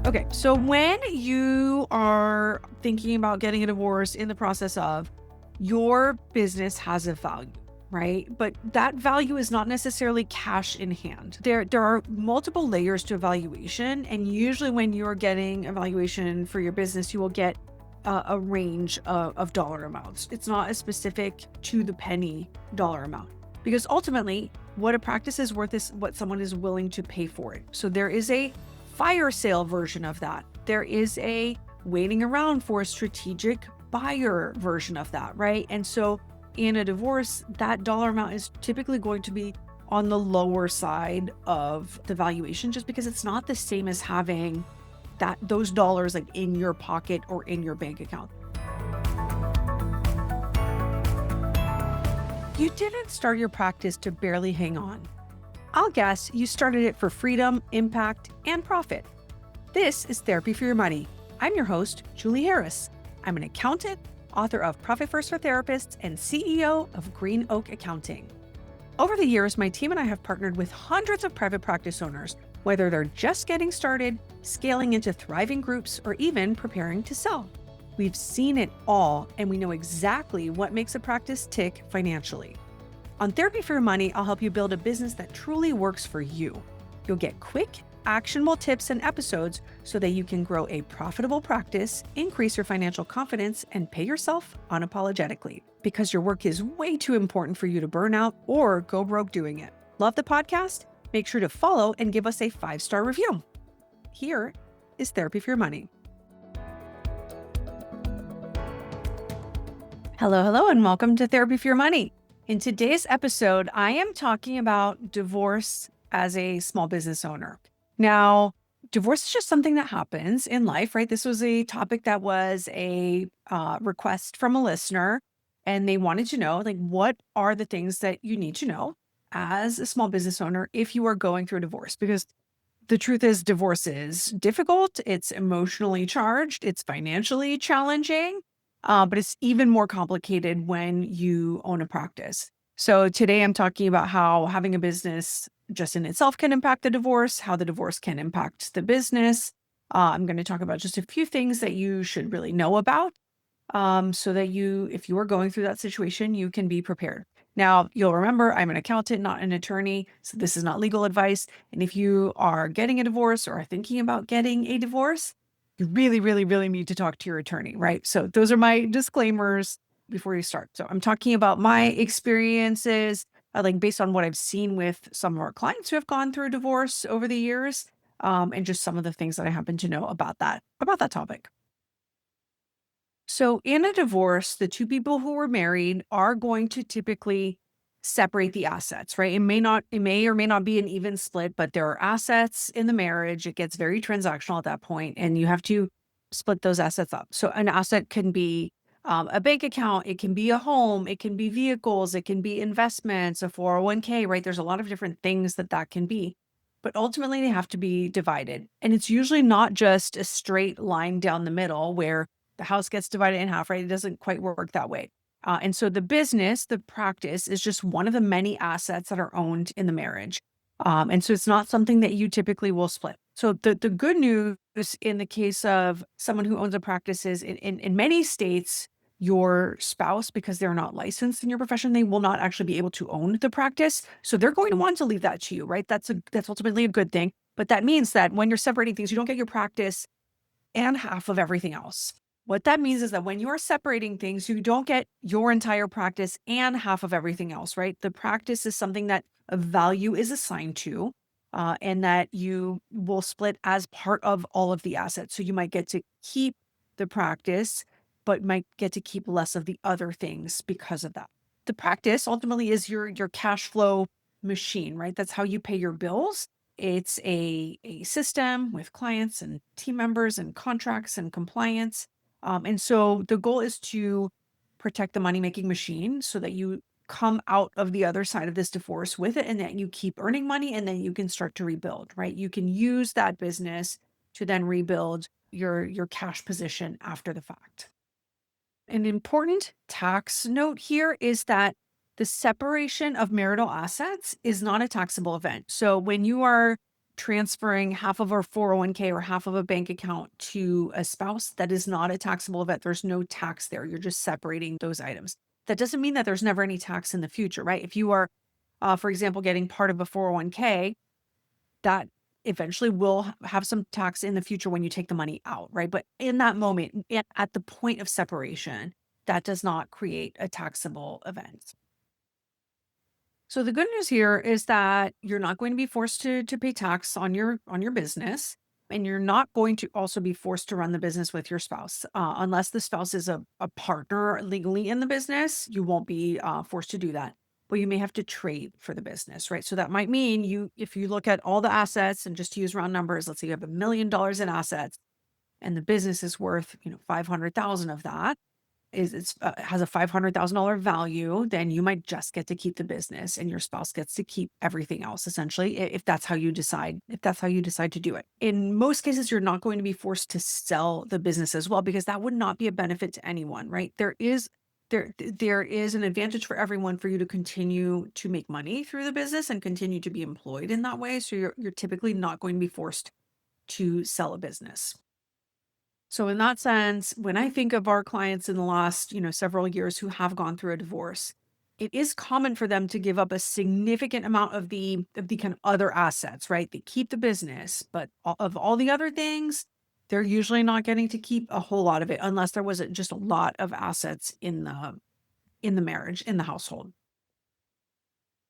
Okay, so when you are thinking about getting a divorce in the process of, your business has a value, right? But that value is not necessarily cash in hand. There are multiple layers to evaluation, and usually when you're getting evaluation for your business, you will get a range of dollar amounts. It's not a specific to the penny dollar amount, because ultimately, what a practice is worth is what someone is willing to pay for it. So there is a fire sale version of that. There is a waiting around for a strategic buyer version of that, right? And so in a divorce, that dollar amount is typically going to be on the lower side of the valuation, just because it's not the same as having those dollars like in your pocket or in your bank account. You didn't start your practice to barely hang on. I'll guess you started it for freedom, impact, and profit. This is Therapy for Your Money. I'm your host, Julie Harris. I'm an accountant, author of Profit First for Therapists, and CEO of Green Oak Accounting. Over the years, my team and I have partnered with hundreds of private practice owners, whether they're just getting started, scaling into thriving groups, or even preparing to sell. We've seen it all, and we know exactly what makes a practice tick financially. On Therapy for Your Money, I'll help you build a business that truly works for you. You'll get quick, actionable tips and episodes so that you can grow a profitable practice, increase your financial confidence, and pay yourself unapologetically, because your work is way too important for you to burn out or go broke doing it. Love the podcast? Make sure to follow and give us a 5-star review. Here is Therapy for Your Money. Hello, and welcome to Therapy for Your Money. In today's episode, I am talking about divorce as a small business owner. Now, divorce is just something that happens in life, right? This was a topic that was a request from a listener, and they wanted to know, like, what are the things that you need to know as a small business owner if you are going through a divorce? Because the truth is, divorce is difficult, it's emotionally charged, it's financially challenging, but it's even more complicated when you own a practice. So today I'm talking about how having a business just in itself can impact the divorce, how the divorce can impact the business. I'm going to talk about just a few things that you should really know about, so that if you are going through that situation, you can be prepared. Now, you'll remember I'm an accountant, not an attorney, so this is not legal advice. And if you are getting a divorce or are thinking about getting a divorce, you really, really, really need to talk to your attorney, right? So those are my disclaimers before you start. So I'm talking about my experiences, like based on what I've seen with some of our clients who have gone through a divorce over the years, and just some of the things that I happen to know about that topic. So in a divorce, the two people who were married are going to typically separate the assets, right? It may or may not be an even split, but there are assets in the marriage. It gets very transactional at that point, and you have to split those assets up. So an asset can be a bank account, it can be a home, it can be vehicles, it can be investments, a 401k, right? There's a lot of different things that can be. But ultimately, they have to be divided. And it's usually not just a straight line down the middle where the house gets divided in half, right? It doesn't quite work that way. And so the business, the practice, is just one of the many assets that are owned in the marriage. And so it's not something that you typically will split. So the good news in the case of someone who owns a practice is in many states, your spouse, because they're not licensed in your profession, they will not actually be able to own the practice. So they're going to want to leave that to you, right? That's ultimately a good thing. But that means that when you're separating things, you don't get your practice and half of everything else. What that means is that when you are separating things, you don't get your entire practice and half of everything else, right? The practice is something that a value is assigned to, and that you will split as part of all of the assets. So you might get to keep the practice, but might get to keep less of the other things because of that. The practice ultimately is your cash flow machine, right? That's how you pay your bills. It's a system with clients and team members and contracts and compliance. And so the goal is to protect the money-making machine so that you come out of the other side of this divorce with it, and that you keep earning money, and then you can start to rebuild, right? You can use that business to then rebuild your cash position after the fact. An important tax note here is that the separation of marital assets is not a taxable event. So when you are transferring half of our 401k or half of a bank account to a spouse, that is not a taxable event. There's no tax there. You're just separating those items. That doesn't mean that there's never any tax in the future, right? If you are, for example, getting part of a 401k, that eventually will have some tax in the future when you take the money out, right? But in that moment, at the point of separation, that does not create a taxable event. So the good news here is that you're not going to be forced to pay tax on your business, and you're not going to also be forced to run the business with your spouse, unless the spouse is a partner legally in the business. You won't be forced to do that, but you may have to trade for the business, right? So that might mean if you look at all the assets and just to use round numbers, let's say you have $1 million in assets, and the business is worth 500,000 of that has a $500,000 value, then you might just get to keep the business and your spouse gets to keep everything else essentially, if that's how you decide, to do it. In most cases, you're not going to be forced to sell the business as well, because that would not be a benefit to anyone, right? There is an advantage for everyone for you to continue to make money through the business and continue to be employed in that way. So you're typically not going to be forced to sell a business. So in that sense, when I think of our clients in the last, several years who have gone through a divorce, it is common for them to give up a significant amount of the kind of other assets, right? They keep the business, but of all the other things, they're usually not getting to keep a whole lot of it unless there was just a lot of assets in the marriage, in the household.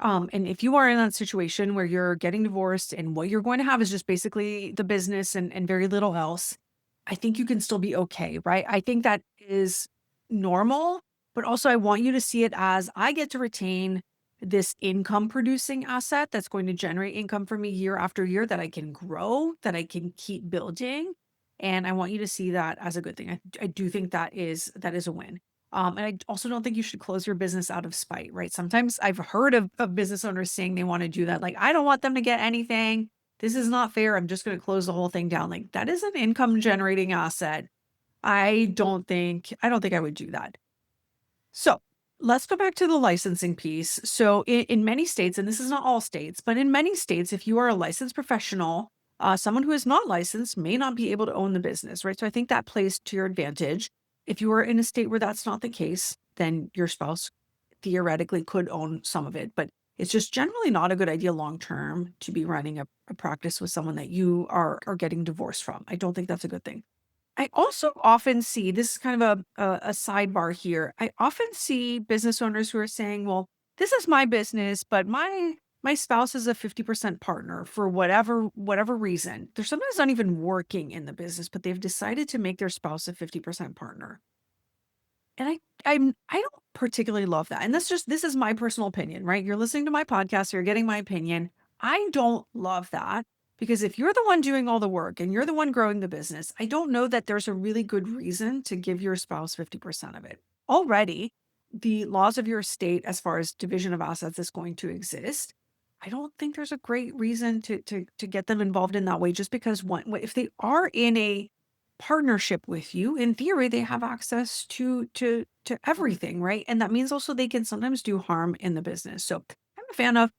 And if you are in that situation where you're getting divorced and what you're going to have is just basically the business and very little else, I think you can still be okay, right? I think that is normal, but also I want you to see it as I get to retain this income producing asset that's going to generate income for me year after year that I can grow, that I can keep building. And I want you to see that as a good thing. I do think that is a win. And I also don't think you should close your business out of spite, right? Sometimes I've heard of business owners saying they want to do that. Like, I don't want them to get anything. This is not fair. I'm just going to close the whole thing down. Like, that is an income generating asset. I don't think I would do that. So let's go back to the licensing piece. So in many states, and this is not all states, but in many states, if you are a licensed professional, someone who is not licensed may not be able to own the business, right? So I think that plays to your advantage. If you are in a state where that's not the case, then your spouse theoretically could own some of it, but it's just generally not a good idea long term to be running a practice with someone that you are getting divorced from. I don't think that's a good thing. I also often see this is kind of a sidebar here. I often see business owners who are saying, "Well, this is my business, but my spouse is a 50% partner for whatever reason." They're sometimes not even working in the business, but they've decided to make their spouse a 50% partner. And I don't particularly love that. And this is my personal opinion, right? You're listening to my podcast, you're getting my opinion. I don't love that because if you're the one doing all the work and you're the one growing the business, I don't know that there's a really good reason to give your spouse 50% of it. Already, the laws of your state as far as division of assets is going to exist. I don't think there's a great reason to get them involved in that way just because if they are in a partnership with you, in theory, they have access to everything, right? And that means also they can sometimes do harm in the business. So I'm a fan of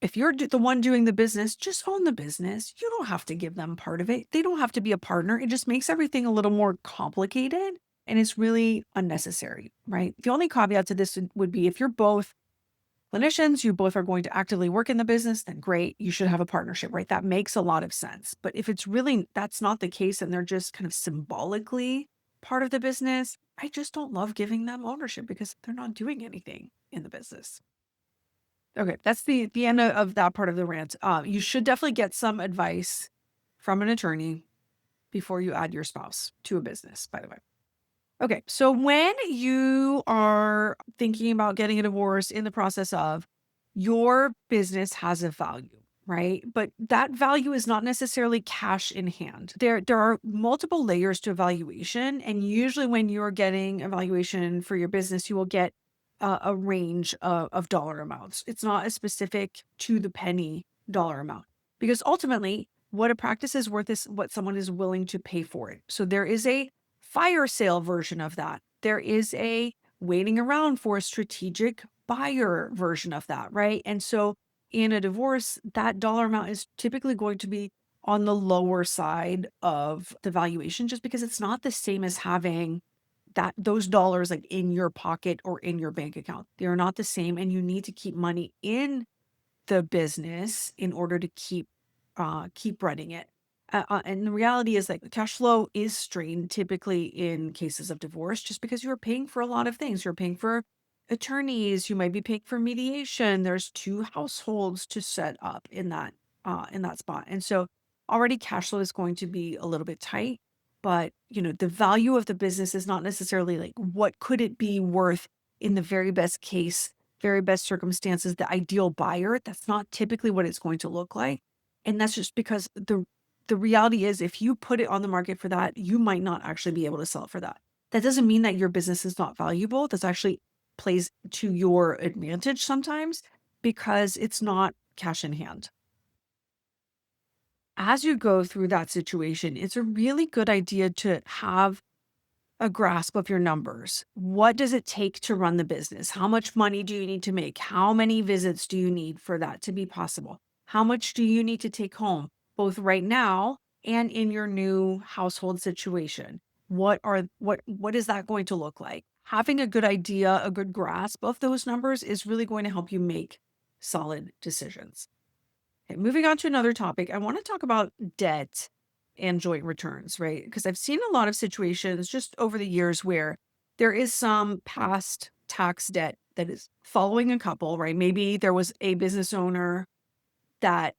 if you're the one doing the business, just own the business. You don't have to give them part of it. They don't have to be a partner. It just makes everything a little more complicated and it's really unnecessary, right? The only caveat to this would be if you're both clinicians, you both are going to actively work in the business, then great, you should have a partnership, right? That makes a lot of sense. But if it's really that's not the case and they're just kind of symbolically part of the business, I just don't love giving them ownership because they're not doing anything in the business. Okay, that's the end of that part of the rant. You should definitely get some advice from an attorney before you add your spouse to a business, by the way. Okay, so when you are thinking about getting a divorce in the process of your business has a value, right? But that value is not necessarily cash in hand. There are multiple layers to evaluation, and usually when you're getting evaluation for your business, you will get a range of dollar amounts. It's not a specific to the penny dollar amount because ultimately what a practice is worth is what someone is willing to pay for it. So there is a fire sale version of that. There is a waiting around for a strategic buyer version of that, right? And so in a divorce, that dollar amount is typically going to be on the lower side of the valuation just because it's not the same as having those dollars like in your pocket or in your bank account. They're not the same, and you need to keep money in the business in order to keep running it. And the reality is like the cash flow is strained typically in cases of divorce just because you're paying for a lot of things. You're paying for attorneys, you might be paying for mediation. There's two households to set up in that spot. And so already cash flow is going to be a little bit tight, but the value of the business is not necessarily like what could it be worth in the very best case, very best circumstances, the ideal buyer. That's not typically what it's going to look like. And that's just because the reality is if you put it on the market for that, you might not actually be able to sell it for that. That doesn't mean that your business is not valuable. That's actually plays to your advantage sometimes because it's not cash in hand. As you go through that situation, it's a really good idea to have a grasp of your numbers. What does it take to run the business? How much money do you need to make? How many visits do you need for that to be possible? How much do you need to take home, both right now and in your new household situation? What is that going to look like? Having a good idea, a good grasp of those numbers is really going to help you make solid decisions. Okay, moving on to another topic, I want to talk about debt and joint returns, right? Because I've seen a lot of situations just over the years where there is some past tax debt that is following a couple, right? Maybe there was a business owner that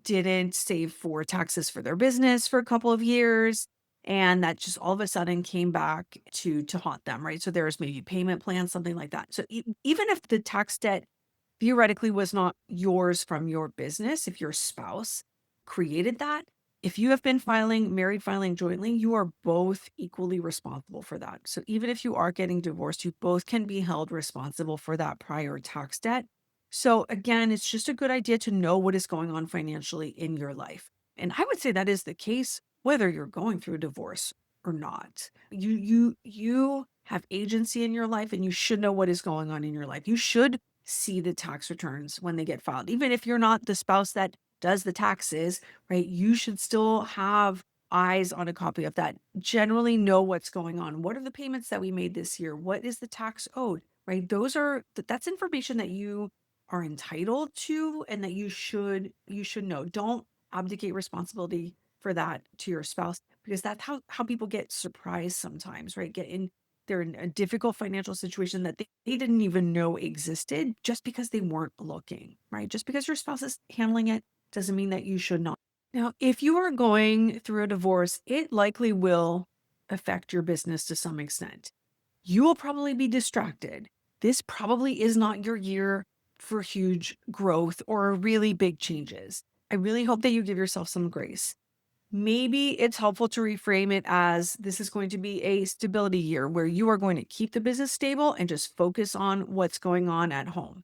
didn't save for taxes for their business for a couple of years, and that just all of a sudden came back to haunt them, right? So there's maybe payment plans, something like that. So even if the tax debt theoretically was not yours from your business, if your spouse created that, if you have been married filing jointly, you are both equally responsible for that. So even if you are getting divorced, you both can be held responsible for that prior tax debt. So again, it's just a good idea to know what is going on financially in your life. And I would say that is the case whether you're going through a divorce or not. You have agency in your life and you should know what is going on in your life. You should see the tax returns when they get filed. Even if you're not the spouse that does the taxes, right? You should still have eyes on a copy of that. Generally know what's going on. What are the payments that we made this year? What is the tax owed? Right? That's information that you are entitled to and that you should know. Don't abdicate responsibility for that to your spouse because that's how people get surprised sometimes, right? They're in a difficult financial situation that they didn't even know existed just because they weren't looking, right? Just because your spouse is handling it doesn't mean that you should not. Now, if you are going through a divorce, it likely will affect your business to some extent. You will probably be distracted. This probably is not your year for huge growth or really big changes. I really hope that you give yourself some grace. Maybe it's helpful to reframe it as this is going to be a stability year where you are going to keep the business stable and just focus on what's going on at home.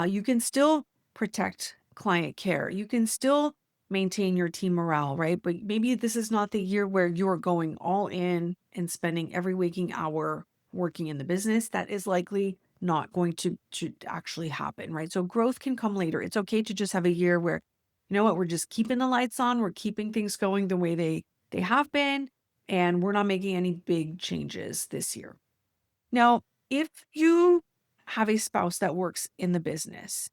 You can still protect client care. You can still maintain your team morale, right? But maybe this is not the year where you're going all in and spending every waking hour working in the business. That is likely not going to actually happen, right? So growth can come later. It's okay to just have a year where you know what, we're just keeping the lights on, we're keeping things going the way they have been, and we're not making any big changes this year. Now, if you have a spouse that works in the business,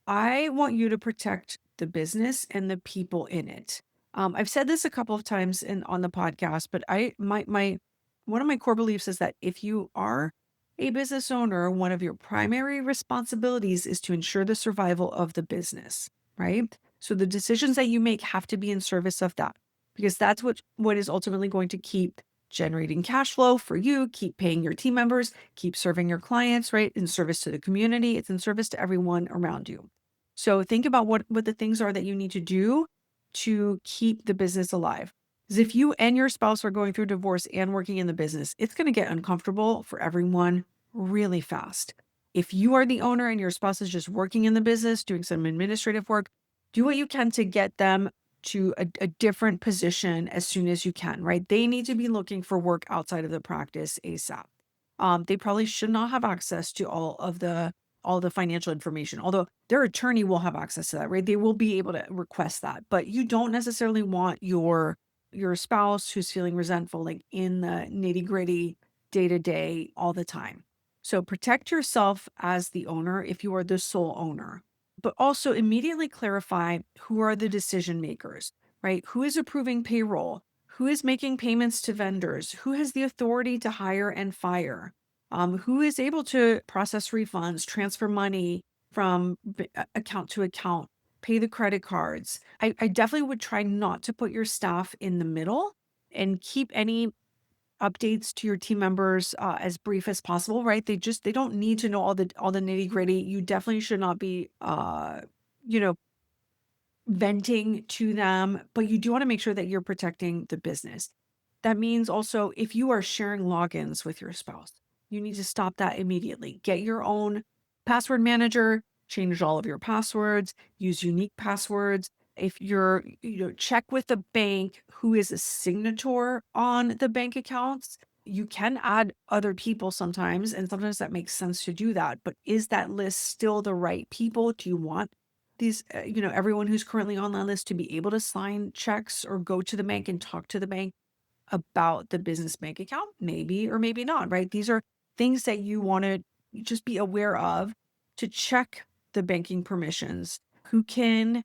I want you to protect the business and the people in it. I've said this a couple of times on the podcast, but my one of my core beliefs is that if you are a business owner, one of your primary responsibilities is to ensure the survival of the business, right? So the decisions that you make have to be in service of that because that's what is ultimately going to keep generating cash flow for you, keep paying your team members, keep serving your clients, right? In service to the community, it's in service to everyone around you. So think about what the things are that you need to do to keep the business alive. Because if you and your spouse are going through divorce and working in the business, it's going to get uncomfortable for everyone really fast. If you are the owner and your spouse is just working in the business, doing some administrative work, do what you can to get them to a different position as soon as you can, right? They need to be looking for work outside of the practice ASAP. They probably should not have access to all of the all the financial information. Although their attorney will have access to that, right? They will be able to request that, but you don't necessarily want your spouse who's feeling resentful, like in the nitty gritty day to day all the time. So protect yourself as the owner if you are the sole owner, but also immediately clarify who are the decision makers, right? Who is approving payroll? Who is making payments to vendors? Who has the authority to hire and fire? Who is able to process refunds, transfer money from account to account, pay the credit cards? I definitely would try not to put your staff in the middle and keep any updates to your team members as brief as possible, right? They don't need to know all the nitty gritty. You definitely should not be you know venting to them, but you do want to make sure that you're protecting the business. That means also if you are sharing logins with your spouse, you need to stop that immediately. Get your own password manager, change all of your passwords, use unique passwords. If you're, check with the bank who is a signator on the bank accounts. You can add other people sometimes, and sometimes that makes sense to do that. But is that list still the right people? Do you want these, everyone who's currently on that list to be able to sign checks or go to the bank and talk to the bank about the business bank account? Maybe or maybe not, right? These are things that you want to just be aware of to check the banking permissions. Who can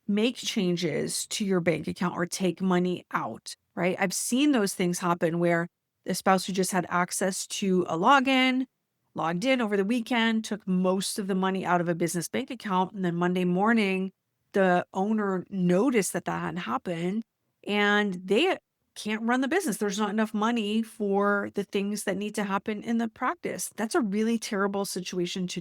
make changes to your bank account or take money out, right? I've seen those things happen where the spouse who just had access to a login, logged in over the weekend, took most of the money out of a business bank account. And then Monday morning, the owner noticed that that had happened and they can't run the business. There's not enough money for the things that need to happen in the practice. That's a really terrible situation to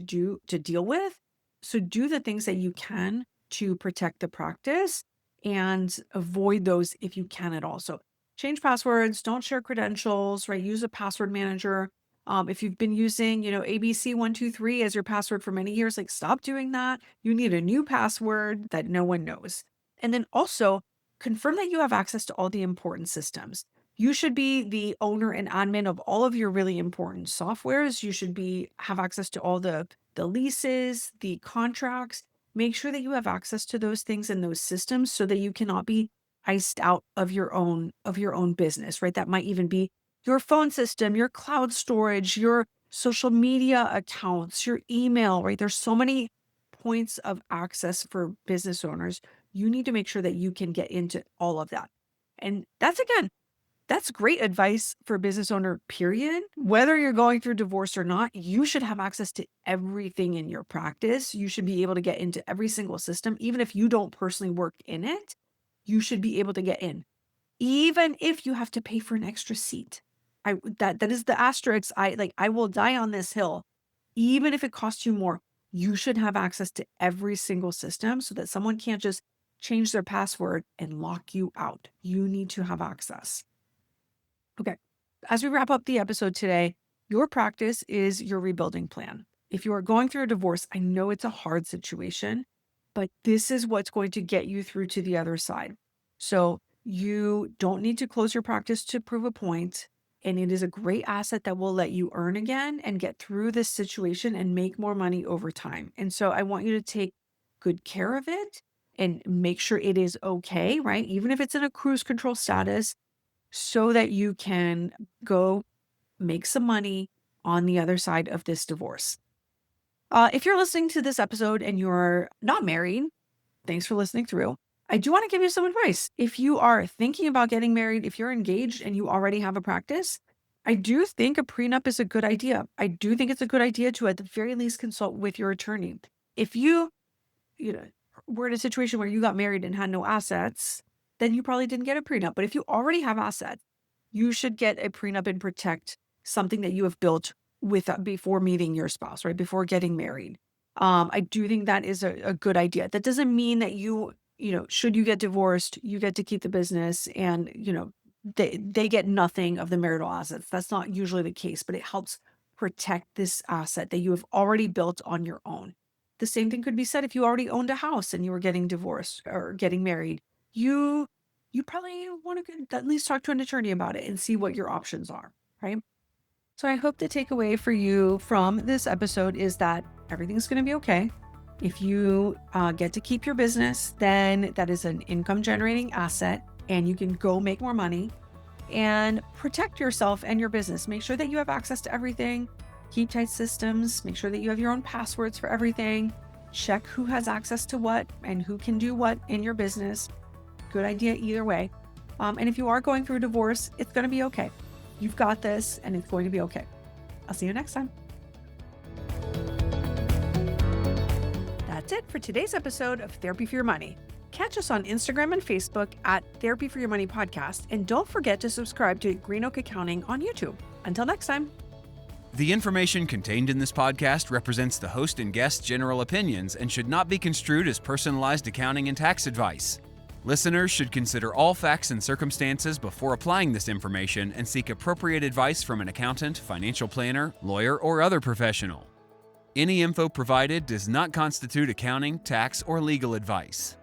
deal with. So do the things that you can to protect the practice and avoid those if you can at all. So change passwords, don't share credentials, right? Use a password manager. If you've been using, ABC123 as your password for many years, like stop doing that. You need a new password that no one knows. And then also confirm that you have access to all the important systems. You should be the owner and admin of all of your really important softwares. You should have access to all the leases, the contracts. Make sure that you have access to those things and those systems so that you cannot be iced out of your own business, right? That might even be your phone system, your cloud storage, your social media accounts, your email, right? There's so many points of access for business owners. You need to make sure that you can get into all of that. And that's great advice for a business owner, period. Whether you're going through divorce or not, you should have access to everything in your practice. You should be able to get into every single system. Even if you don't personally work in it, you should be able to get in. Even if you have to pay for an extra seat. That is the asterisk. I will die on this hill. Even if it costs you more, you should have access to every single system so that someone can't just change their password and lock you out. You need to have access. Okay. As we wrap up the episode today, your practice is your rebuilding plan. If you are going through a divorce, I know it's a hard situation, but this is what's going to get you through to the other side. So you don't need to close your practice to prove a point, and it is a great asset that will let you earn again and get through this situation and make more money over time. And so I want you to take good care of it and make sure it is okay, right? Even if it's in a cruise control status, so that you can go make some money on the other side of this divorce. If you're listening to this episode and you're not married, thanks for listening through. I do want to give you some advice. If you are thinking about getting married, if you're engaged and you already have a practice, I do think a prenup is a good idea. I do think it's a good idea to, at the very least, consult with your attorney. If you know, were in a situation where you got married and had no assets, then you probably didn't get a prenup. But if you already have assets, you should get a prenup and protect something that you have built with before meeting your spouse, right? Before getting married. I do think that is a good idea. That doesn't mean that should you get divorced, you get to keep the business and, they get nothing of the marital assets. That's not usually the case, but it helps protect this asset that you have already built on your own. The same thing could be said if you already owned a house and you were getting divorced or getting married. You probably want to at least talk to an attorney about it and see what your options are, right? So I hope the takeaway for you from this episode is that everything's going to be okay. If you get to keep your business, then that is an income generating asset and you can go make more money and protect yourself and your business. Make sure that you have access to everything. Keep tight systems. Make sure that you have your own passwords for everything. Check who has access to what and who can do what in your business. Good idea either way. And if you are going through a divorce, it's going to be okay. You've got this and it's going to be okay. I'll see you next time. That's it for today's episode of Therapy for Your Money. Catch us on Instagram and Facebook at Therapy for Your Money Podcast. And don't forget to subscribe to Green Oak Accounting on YouTube. Until next time. The information contained in this podcast represents the host and guest's general opinions and should not be construed as personalized accounting and tax advice. Listeners should consider all facts and circumstances before applying this information and seek appropriate advice from an accountant, financial planner, lawyer, or other professional. Any info provided does not constitute accounting, tax, or legal advice.